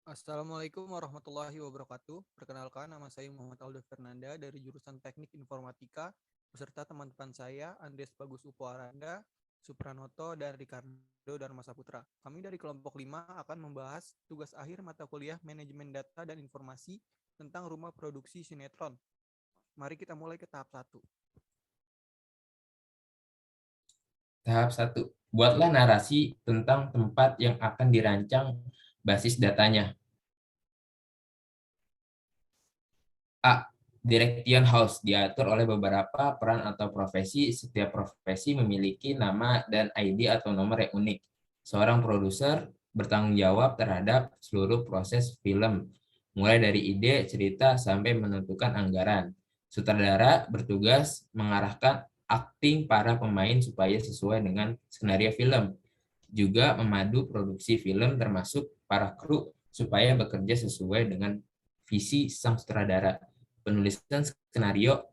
Assalamualaikum warahmatullahi wabarakatuh. Perkenalkan, nama saya Muhammad Aldo Fernanda dari jurusan Teknik Informatika beserta teman-teman saya Andes Bagus Upoaranda, Supranoto, dan Ricardo Dharma Saputra. Kami dari kelompok 5 akan membahas tugas akhir mata kuliah Manajemen Data dan Informasi tentang rumah produksi sinetron. Mari kita mulai ke tahap 1. Tahap 1. Buatlah narasi tentang tempat yang akan dirancang basis datanya. A. Direction House diatur oleh beberapa peran atau profesi. Setiap profesi memiliki nama dan ID atau nomor yang unik. Seorang produser bertanggung jawab terhadap seluruh proses film, mulai dari ide, cerita, sampai menentukan anggaran. Sutradara bertugas mengarahkan akting para pemain supaya sesuai dengan skenario film. Juga memadu produksi film termasuk para kru supaya bekerja sesuai dengan visi sang sutradara. Penulisan skenario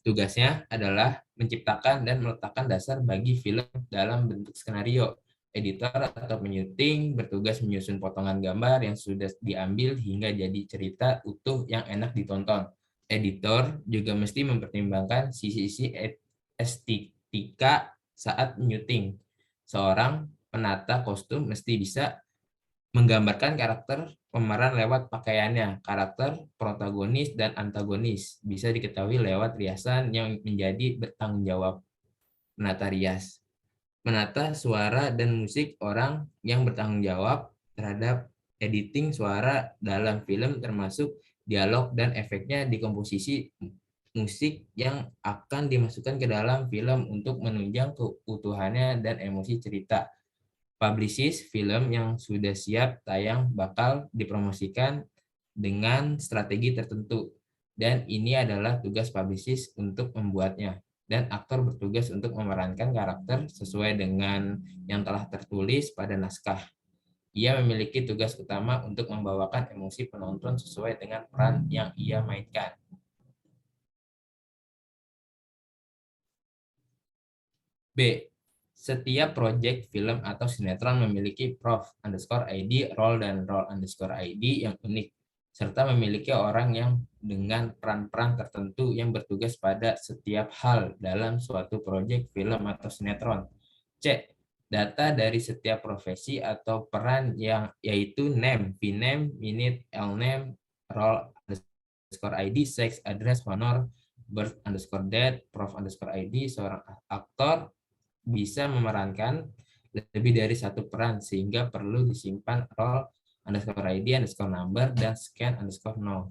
tugasnya adalah menciptakan dan meletakkan dasar bagi film dalam bentuk skenario. Editor atau penyuting bertugas menyusun potongan gambar yang sudah diambil hingga jadi cerita utuh yang enak ditonton. Editor juga mesti mempertimbangkan sisi-sisi estetika saat menyuting. Seorang penata kostum mesti bisa menggambarkan karakter pemeran lewat pakaiannya. Karakter protagonis dan antagonis bisa diketahui lewat riasan yang menjadi bertanggung jawab menata rias. Menata suara dan musik orang yang bertanggung jawab terhadap editing suara dalam film termasuk dialog dan efeknya di komposisi musik yang akan dimasukkan ke dalam film untuk menunjang keutuhannya dan emosi cerita. Publicist film yang sudah siap tayang bakal dipromosikan dengan strategi tertentu, dan ini adalah tugas publicist untuk membuatnya, dan aktor bertugas untuk memerankan karakter sesuai dengan yang telah tertulis pada naskah. Ia memiliki tugas utama untuk membawakan emosi penonton sesuai dengan peran yang ia mainkan. B. Setiap proyek film atau sinetron memiliki prof_id, role dan role_id yang unik, serta memiliki orang yang dengan peran-peran tertentu yang bertugas pada setiap hal dalam suatu proyek film atau sinetron. C. Data dari setiap profesi atau peran yang yaitu name, vname, minute, lname, role_id, sex, address, honor, birth_date, prof_id, seorang aktor bisa memerankan lebih dari satu peran sehingga perlu disimpan role_id_number dan scan_no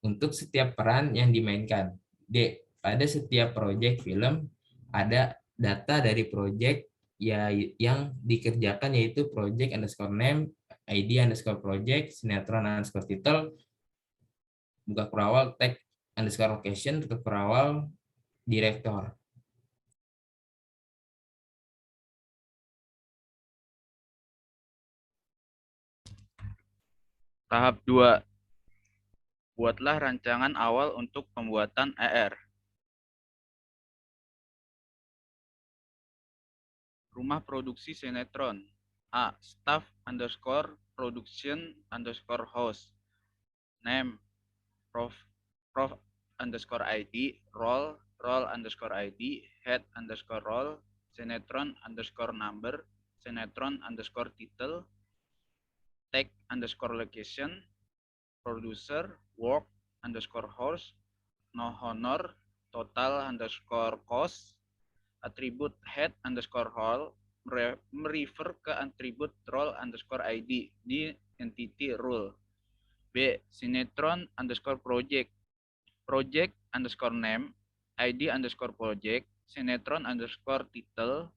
untuk setiap peran yang dimainkan. D. Pada setiap proyek film ada data dari proyek yang dikerjakan yaitu project_name, ID_project, sinetron_title, buka kurawal, tag_location, tutup kurawal, direktor. Tahap 2. Buatlah rancangan awal untuk pembuatan ER. Rumah produksi sinetron. A. Staff_production_house. Name. Prof_id. Role_id. Head_role. Sinetron_number. Sinetron_title. Tag_location. Producer. Work_house. No honor. Total_cost. Atribut head_role merefer ke atribut role_id di entity rule. B. Sinetron_project. Project_name, ID_project, sinetron_title,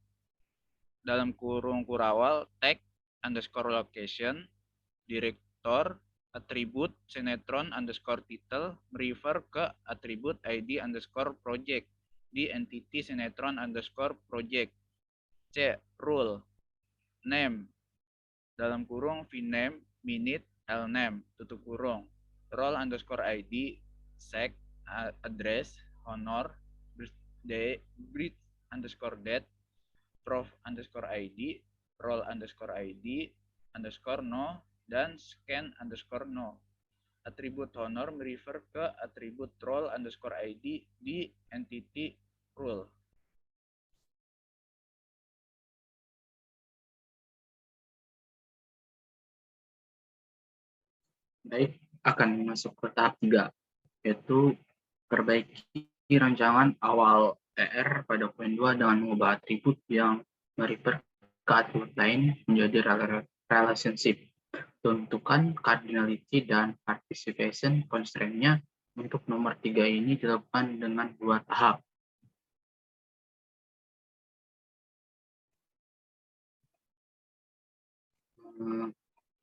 dalam kurung kurawal, tag_location, direktor, atribut sinetron_title merefer ke atribut ID_project di entity sinetron_project. C. Rule. Name, dalam kurung vname, minute, lname, tutup kurung, role_id, sex, address, honor, birth_date, prof_id, role_id, _no, dan scan_no. Atribut honor merefer ke atribut role_id di entity rule. Baik, akan masuk ke tahap 3, yaitu perbaiki rancangan awal ER pada poin 2 dengan mengubah atribut yang merefer ke atribut lain menjadi relationship. Tentukan cardinality dan participation constraint-nya untuk nomor 3 ini dilakukan dengan 2 tahap.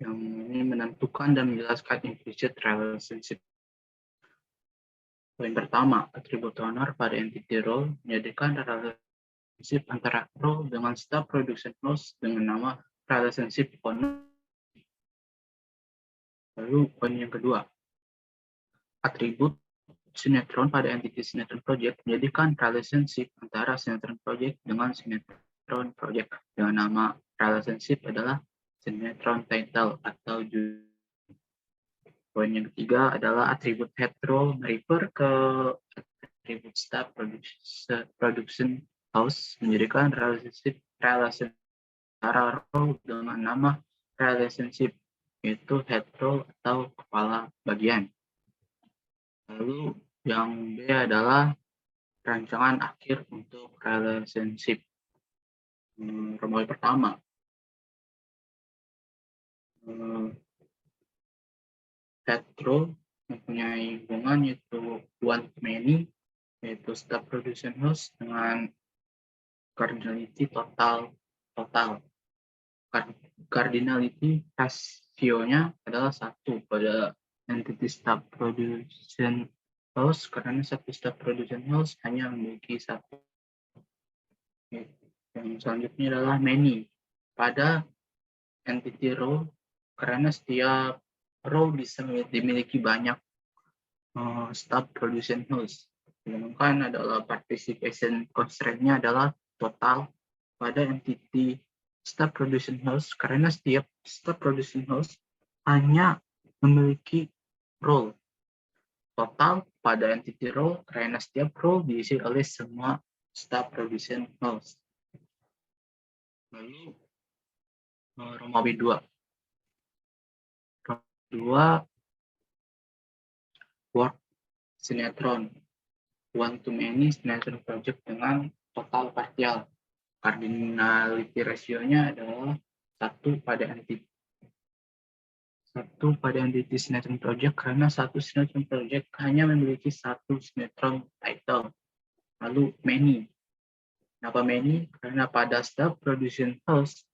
Yang ini menentukan dan menjelaskan implicit relationship. Poin pertama, atribut honor pada entity role menjadikan relationship antara role dengan staff production house dengan nama relationship honor. Lalu poin yang kedua, atribut sinetron pada entity sinetron project menjadikan relationship antara sinetron project dengan sinetron project dengan nama relationship adalah sinetron title atau judul. Poin yang ketiga adalah atribut head role merefer ke atribut staff production house menjadikan relation antara role dengan nama relationship, yaitu head role atau kepala bagian. Lalu yang B adalah rancangan akhir untuk relationship. Romawi pertama, head role mempunyai hubungan yaitu one to many, yaitu staff production house dengan cardinality total. Cardinality rasionya adalah 1 pada entity staff production house karena satu staff production house hanya memiliki 1. Yang selanjutnya adalah many pada entity row karena setiap row bisa dimiliki banyak staff production house. Sedangkan adalah participation constraint-nya adalah total pada entity staff production house karena setiap staff production house hanya memiliki role. Total pada entity role karena setiap role diisi oleh semua staff production house. Lalu Romawi 2. Work sinetron one to many sinetron project dengan total partial. Cardinality ratio-nya adalah 1 pada entity sinetron project karena satu sinetron project hanya memiliki 1 sinetron title. Lalu many. Kenapa many? Karena pada staff production house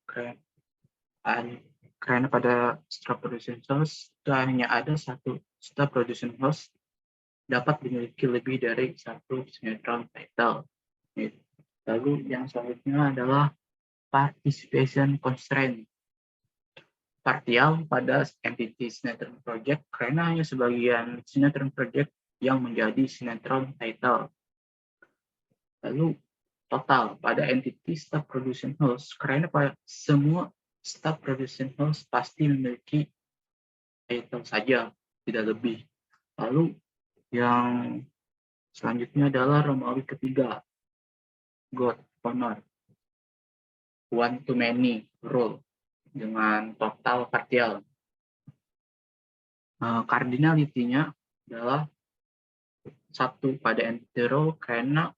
karena pada staff production house hanya ada 1 staff production house dapat dimiliki lebih dari 1 sinetron title. Lalu yang selanjutnya adalah participation constraint. Partial pada entity sinetron project karena hanya sebagian sinetron project yang menjadi sinetron title. Lalu total pada entity staff production house karena pada semua staff production house pasti memiliki title saja, tidak lebih. Lalu yang selanjutnya adalah Romawi ketiga, God honor one to many rule dengan total partial. Cardinality-nya adalah 1 pada entity role karena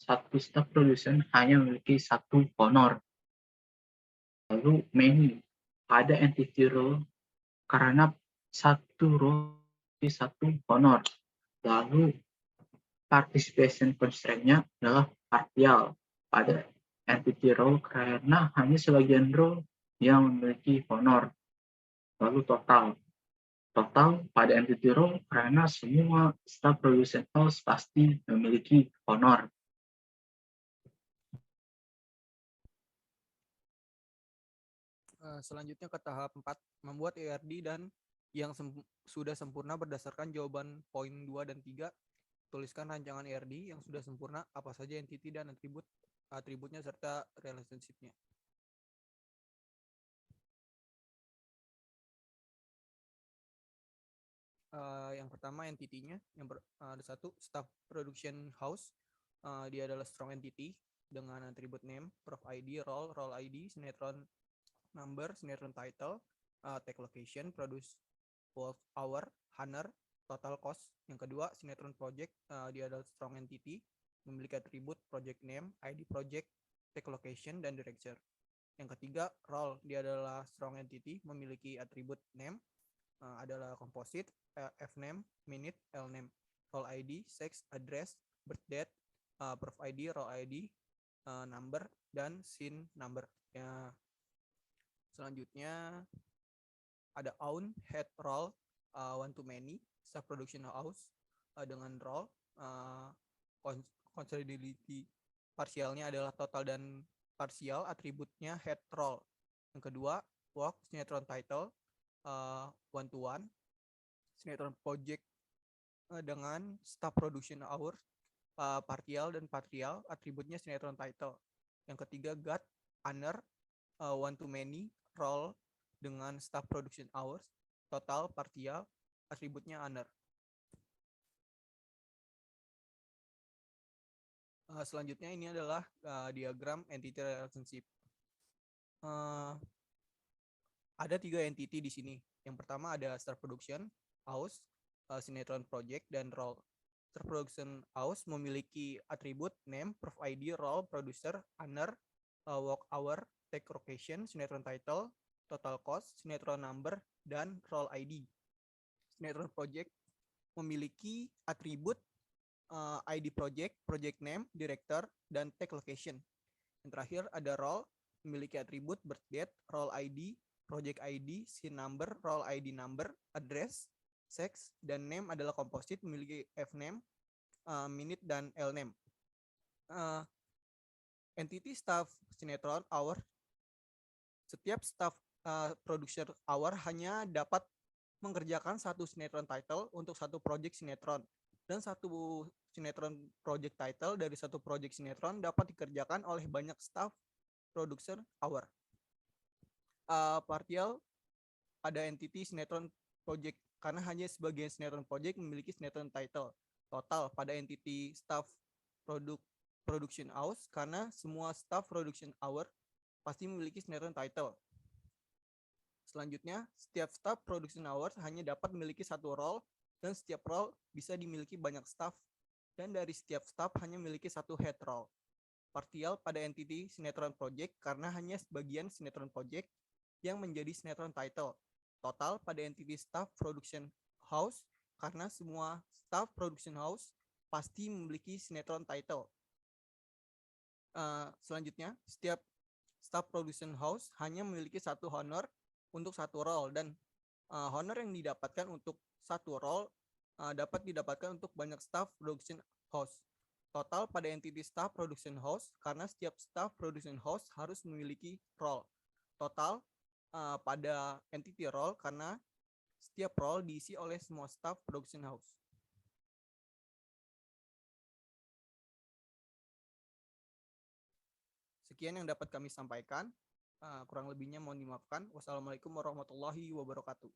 1 staff production hanya memiliki 1 honor. Lalu many pada entity role karena 1 role memiliki 1 honor. Lalu participation constraint-nya adalah partial pada entity role karena hanya sebagian role yang memiliki honor. Lalu total pada entity role karena semua staff production house pasti memiliki honor. Selanjutnya ke tahap 4, membuat ERD dan yang sudah sempurna berdasarkan jawaban poin 2 dan 3. Tuliskan rancangan ERD yang sudah sempurna, apa saja entity dan atributnya serta relationship-nya. Yang pertama entity-nya, ada satu staff production house. Dia adalah strong entity dengan atribut name, prof ID, role ID, sinetron number, sinetron title, tag location, produce work hour, honor, total cost. Yang kedua, sinetron project, dia adalah strong entity, memiliki atribut project name, ID project, tag location, dan director. Yang ketiga, role, dia adalah strong entity, memiliki atribut name, adalah composite, F name, minute, L name, role ID, sex, address, birth date, prof ID, role ID, number, dan scene number. Ya, selanjutnya ada own, head, role, one to many, staff production house, dengan role, consolidated parsialnya adalah total dan parsial, atributnya head, role. Yang kedua, work, sinetron title, one to one, sinetron project dengan staff production hour, partial dan patrial, atributnya sinetron title. Yang ketiga, God, honor, one to many, role dengan staff production hours, total, partial, atributnya honor. Selanjutnya ini adalah diagram entity relationship. Ada 3 entity di sini. Yang pertama ada staff production house, sinetron project, dan role. Staff production house memiliki atribut name, prof ID, role, producer, honor, work hour, tag location, sinetron title, total cost, sinetron number, dan role ID. Sinetron project memiliki atribut ID project, project name, director, dan tag location. Yang terakhir ada role, memiliki atribut birth date, role ID, project ID, scene number, role ID number, address, sex, dan name adalah composite, memiliki F name, minute, dan L name. Entity staff sinetron hour, setiap staff producer hour hanya dapat mengerjakan satu sinetron title untuk satu project sinetron, dan satu sinetron project title dari satu project sinetron dapat dikerjakan oleh banyak staff producer hour. Partial ada entity sinetron project karena hanya sebagian sinetron project memiliki sinetron title. Total pada entity staff production house karena semua staff production hour pasti memiliki sinetron title. Selanjutnya, setiap staff production hours hanya dapat memiliki satu role dan setiap role bisa dimiliki banyak staff, dan dari setiap staff hanya memiliki satu head role. Partial pada entity sinetron project karena hanya sebagian sinetron project yang menjadi sinetron title. Total pada entity staff production house karena semua staff production house pasti memiliki sinetron title. Selanjutnya, setiap staff production house hanya memiliki satu honor untuk satu role, dan honor yang didapatkan untuk satu role dapat didapatkan untuk banyak staff production house. Total pada entity staff production house karena setiap staff production house harus memiliki role. Total pada entity role karena setiap role diisi oleh semua staff production house. Sekian yang dapat kami sampaikan. Kurang lebihnya mohon dimaafkan. Wassalamualaikum warahmatullahi wabarakatuh.